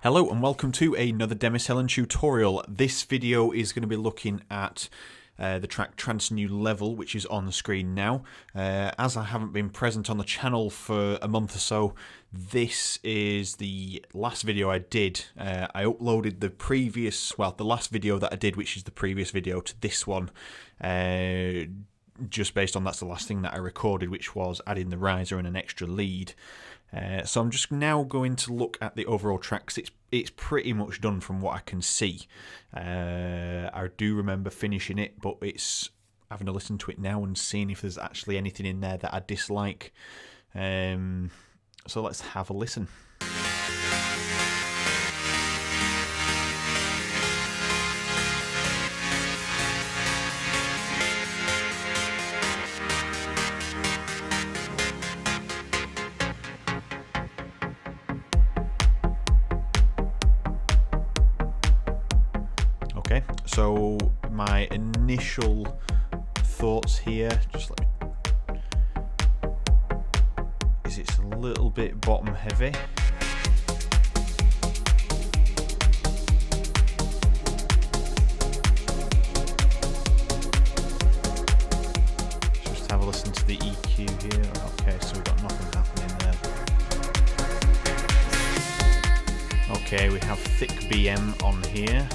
Hello and welcome to another Demicellan tutorial. This video is going to be looking at the track Trance New Level, which is on the screen now. As I haven't been present on the channel for a month or so, this is the last video I did. I uploaded the last video that I did, which is the previous video to this one, just based on that's the last thing that I recorded, which was adding the riser and an extra lead. So I'm just now going to look at the overall track, 'cause it's pretty much done from what I can see. I do remember finishing it, but it's having to listen to it now and seeing if there's actually anything in there that I dislike. So let's have a listen. Okay, so my initial thoughts here, just like, is it's a little bit bottom heavy. Just have a listen to the EQ here. Okay, so we've got nothing happening there. Okay, we have thick BM on here.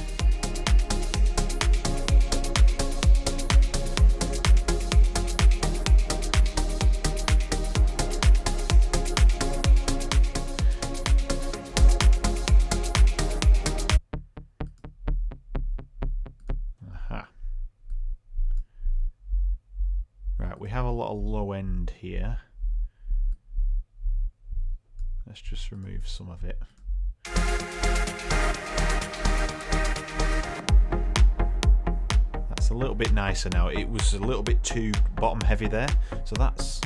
Right, we have a lot of low end here. Let's just remove some of it. That's a little bit nicer now. It was a little bit too bottom heavy there, so that's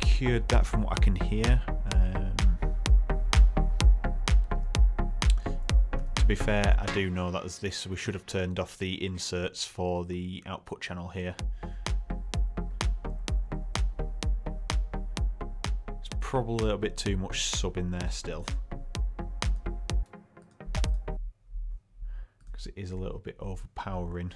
cured that from what I can hear. To be fair, I do know that as this, we should have turned off the inserts for the output channel here. Probably a little bit too much sub in there still, because it is a little bit overpowering.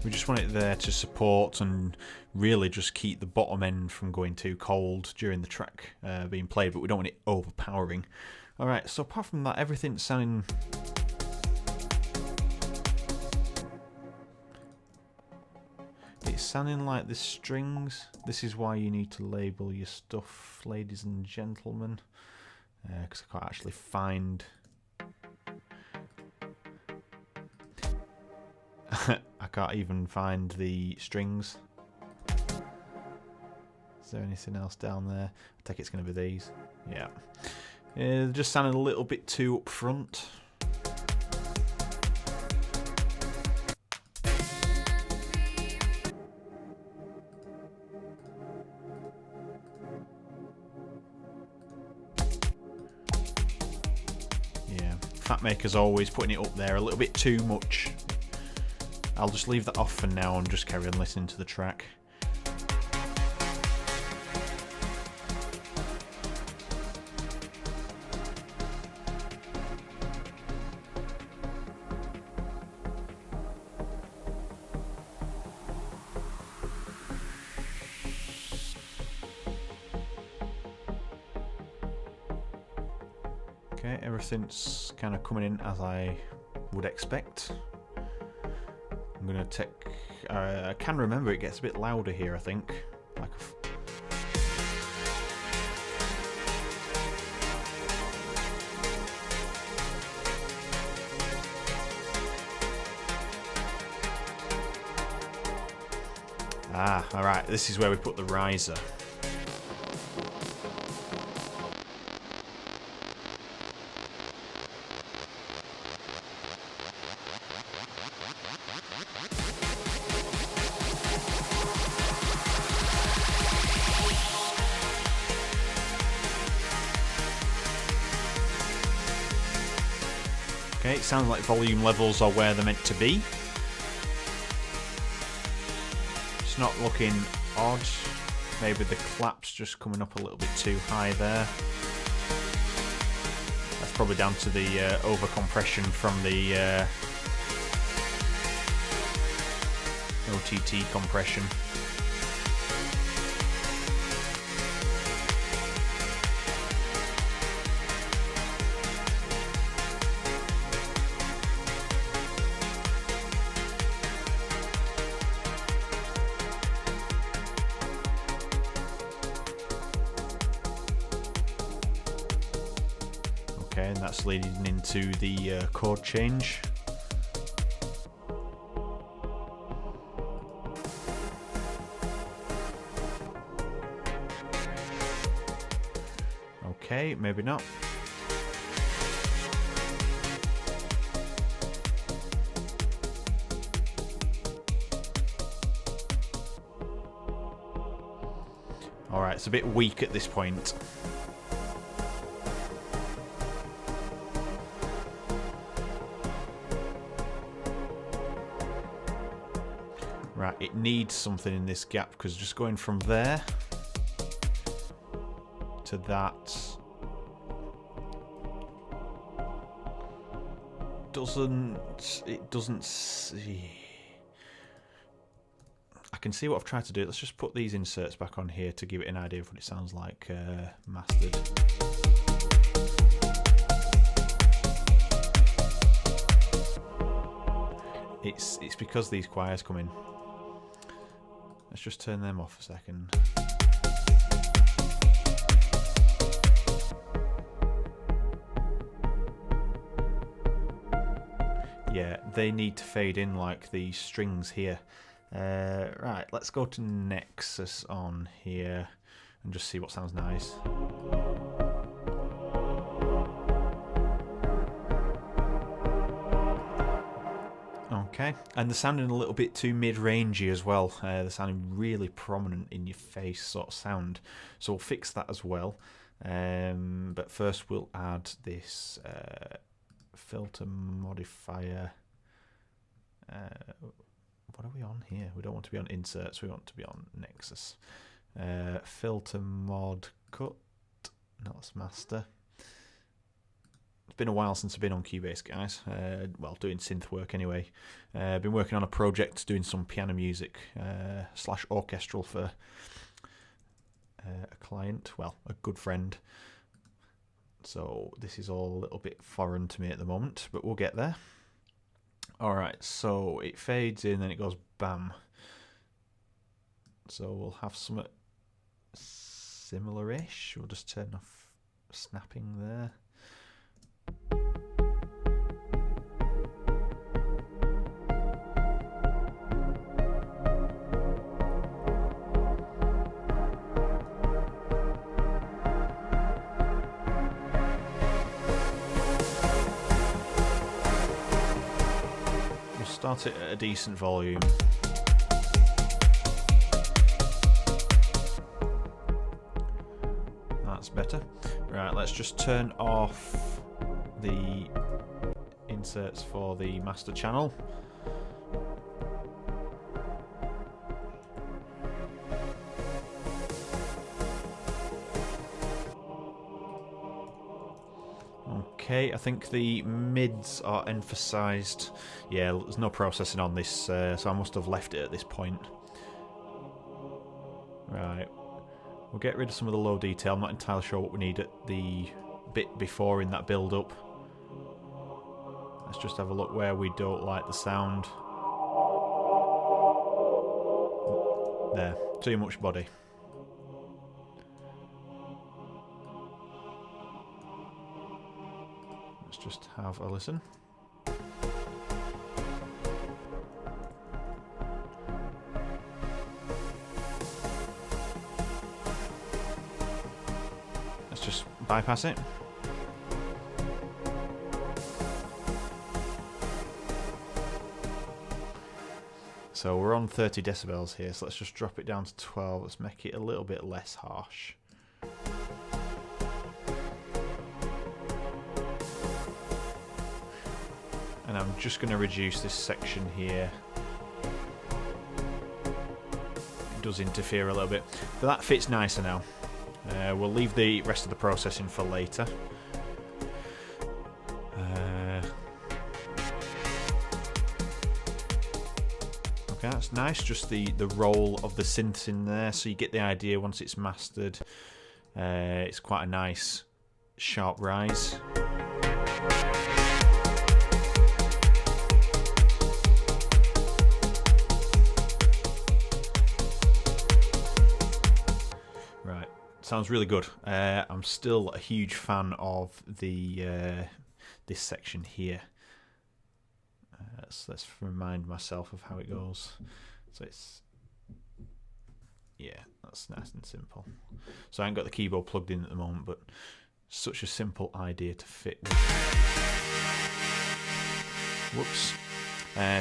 We just want it there to support and really just keep the bottom end from going too cold during the track being played, but we don't want it overpowering. Alright, so apart from that, everything's sounding... It's sounding like the strings. This is why you need to label your stuff, ladies and gentlemen, because I can't actually find... I can't even find the strings. Is there anything else down there? I think it's going to be these. Yeah. They're just sounding a little bit too up front. Fatmaker's always putting it up there a little bit too much. I'll just leave that off for now and just carry on listening to the track. Okay, everything's kind of coming in as I would expect. I'm going to take... I can remember it gets a bit louder here, I think. Like alright, this is where we put the riser. Okay, it sounds like volume levels are where they're meant to be. It's not looking odd. Maybe the clap's just coming up a little bit too high there. That's probably down to the over compression from the OTT compression. Okay, and that's leading into the chord change. Okay, maybe not. Alright, it's a bit weak at this point. Right, it needs something in this gap, because just going from there to that doesn't see. I can see what I've tried to do. Let's just put these inserts back on here to give it an idea of what it sounds like mastered. It's because these choirs come in. Let's just turn them off a second. Yeah, they need to fade in like the strings here. Right, let's go to Nexus on here and just see what sounds nice. Okay, and they're sounding a little bit too mid-rangey as well. They're sounding really prominent in your face sort of sound. So we'll fix that as well. But first we'll add this filter modifier. What are we on here? We don't want to be on inserts, we want to be on Nexus. Filter mod cut. No, that's master. It's been a while since I've been on Cubase, guys. Well, doing synth work anyway. Been working on a project doing some piano music / orchestral for a client, well, a good friend. So this is all a little bit foreign to me at the moment, but we'll get there. Alright, so it fades in, then it goes bam. So we'll have something similar-ish. We'll just turn off snapping there. Start it at a decent volume. That's better. Right, let's just turn off the inserts for the master channel. Okay, I think the mids are emphasised. Yeah, there's no processing on this, so I must have left it at this point. Right, we'll get rid of some of the low detail. I'm not entirely sure what we need at the bit before in that build-up. Let's just have a look where we don't like the sound. There, too much body. Let's just have a listen. Let's just bypass it. So we're on 30 decibels here, so let's just drop it down to 12. Let's make it a little bit less harsh. And I'm just going to reduce this section here does interfere a little bit. But that fits nicer now. We'll leave the rest of the processing for later. Okay, that's nice. Just the roll of the synths in there, so you get the idea once it's mastered. It's quite a nice sharp rise. Right, sounds really good. I'm still a huge fan of the this section here. Let's remind myself of how it goes. So it's, yeah, that's nice and simple. So I ain't got the keyboard plugged in at the moment, but such a simple idea to fit with. Whoops.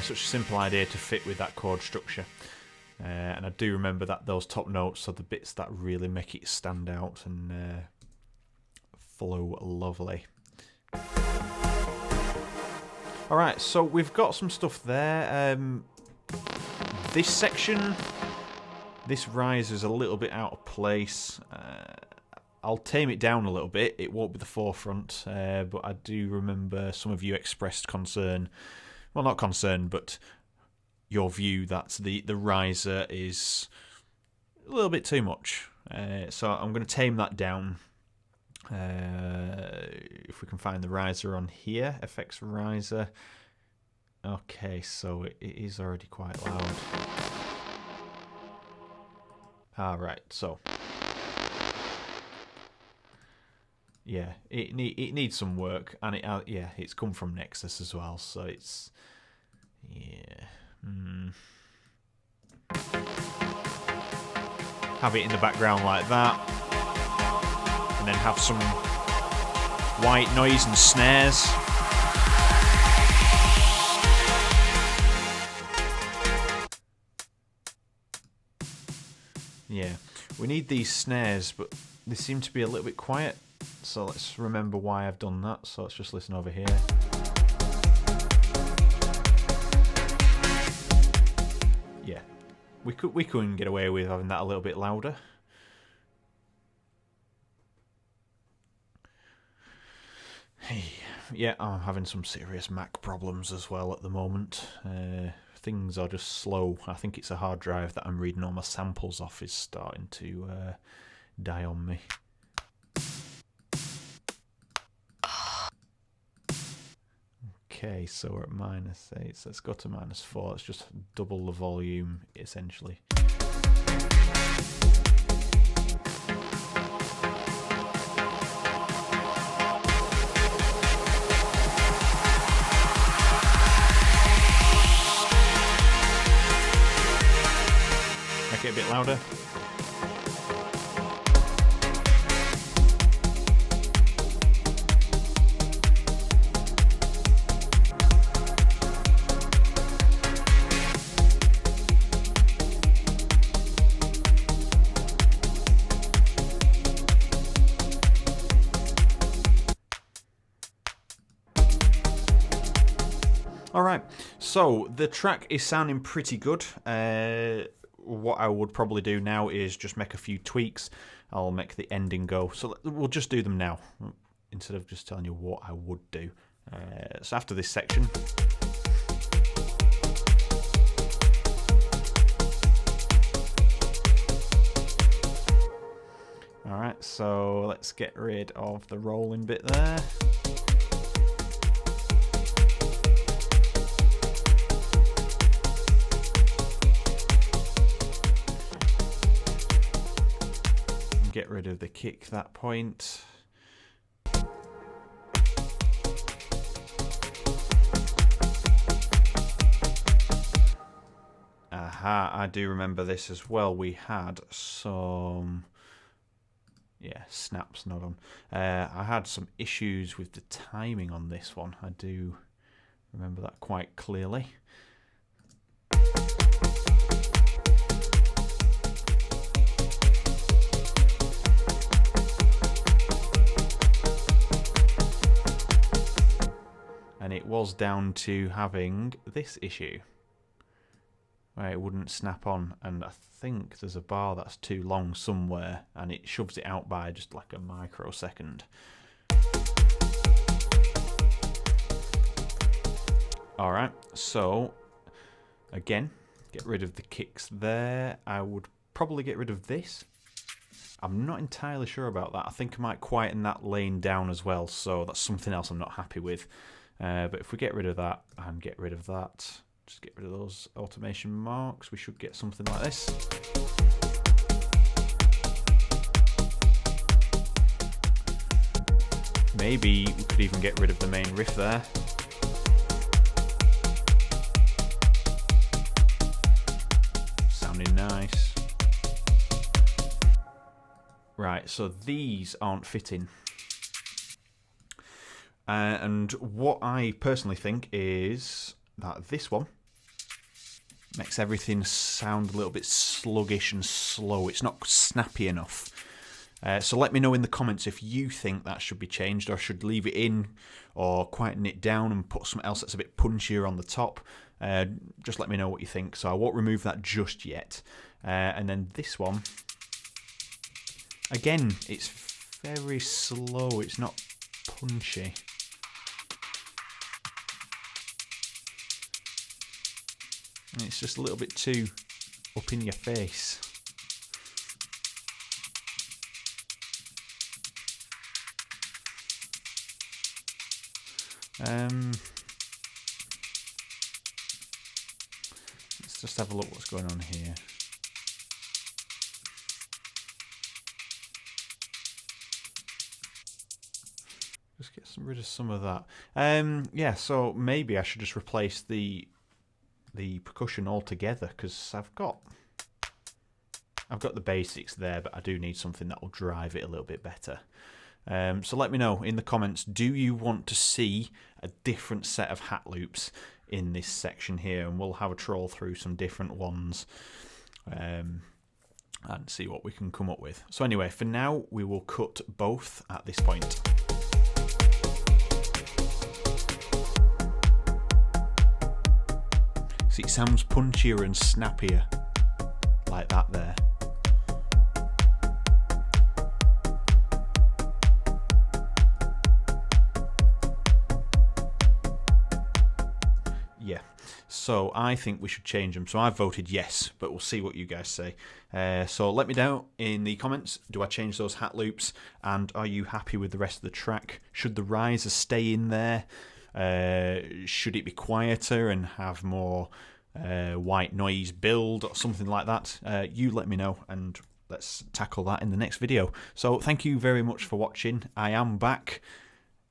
Such a simple idea to fit with that chord structure. And I do remember that those top notes are the bits that really make it stand out and flow lovely. Alright, so we've got some stuff there. This section, this rise is a little bit out of place. I'll tame it down a little bit. It won't be the forefront, but I do remember some of you expressed concern. Well, not concern, but your view that the riser is a little bit too much. So I'm going to tame that down. If we can find the riser on here, FX riser. Okay, so it is already quite loud. Right, so yeah, it needs some work, and yeah, it's come from Nexus as well, so it's have it in the background like that. And then have some white noise and snares. Yeah, we need these snares, but they seem to be a little bit quiet. So let's remember why I've done that. So let's just listen over here. Yeah, we couldn't get away with having that a little bit louder. Yeah, I'm having some serious Mac problems as well at the moment. Things are just slow. I think it's a hard drive that I'm reading all my samples off is starting to die on me. Okay, so we're at -8, so let's go to -4. Let's just double the volume, essentially. Make it a bit louder. Alright, so the track is sounding pretty good. What I would probably do now is just make a few tweaks. I'll make the ending go. So we'll just do them now, instead of just telling you what I would do. So after this section... Alright, so let's get rid of the rolling bit there. Get rid of the kick that point. Aha, I do remember this as well. We had some... Yeah, snaps not on. I had some issues with the timing on this one. I do remember that quite clearly. And it was down to having this issue. where it wouldn't snap on, and I think there's a bar that's too long somewhere and it shoves it out by just like a microsecond. Alright, so again, get rid of the kicks there. I would probably get rid of this. I'm not entirely sure about that. I think I might quieten that lane down as well, so that's something else I'm not happy with. But if we get rid of that and get rid of that, just get rid of those automation marks, we should get something like this. Maybe we could even get rid of the main riff there. Sounding nice. Right, so these aren't fitting. And what I personally think is that this one makes everything sound a little bit sluggish and slow. It's not snappy enough. So let me know in the comments if you think that should be changed, or should leave it in, or quieten it down and put something else that's a bit punchier on the top. Just let me know what you think. So I won't remove that just yet. And then this one, again, it's very slow. It's not punchy. And it's just a little bit too up in your face. Let's just have a look what's going on here. Just get rid of some of that. Yeah, so maybe I should just replace the percussion altogether, because I've got the basics there, but I do need something that will drive it a little bit better. So let me know in the comments, do you want to see a different set of hat loops in this section here? And we'll have a troll through some different ones and see what we can come up with. So anyway, for now, we will cut both at this point. See, it sounds punchier and snappier like that there. Yeah, so I think we should change them. So I voted yes, but we'll see what you guys say. So let me know in the comments, do I change those hat loops? And are you happy with the rest of the track? Should the riser stay in there? Should it be quieter and have more white noise build or something like that? You let me know and let's tackle that in the next video. So thank you very much for watching. I am back.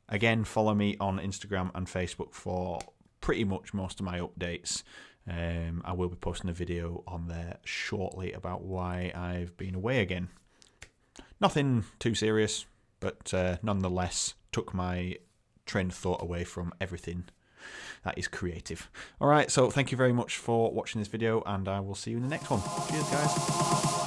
Again, follow me on Instagram and Facebook for pretty much most of my updates. I will be posting a video on there shortly about why I've been away again. Nothing too serious, but nonetheless took my train of thought away from everything that is creative. Alright, so thank you very much for watching this video, and I will see you in the next one. Cheers, guys.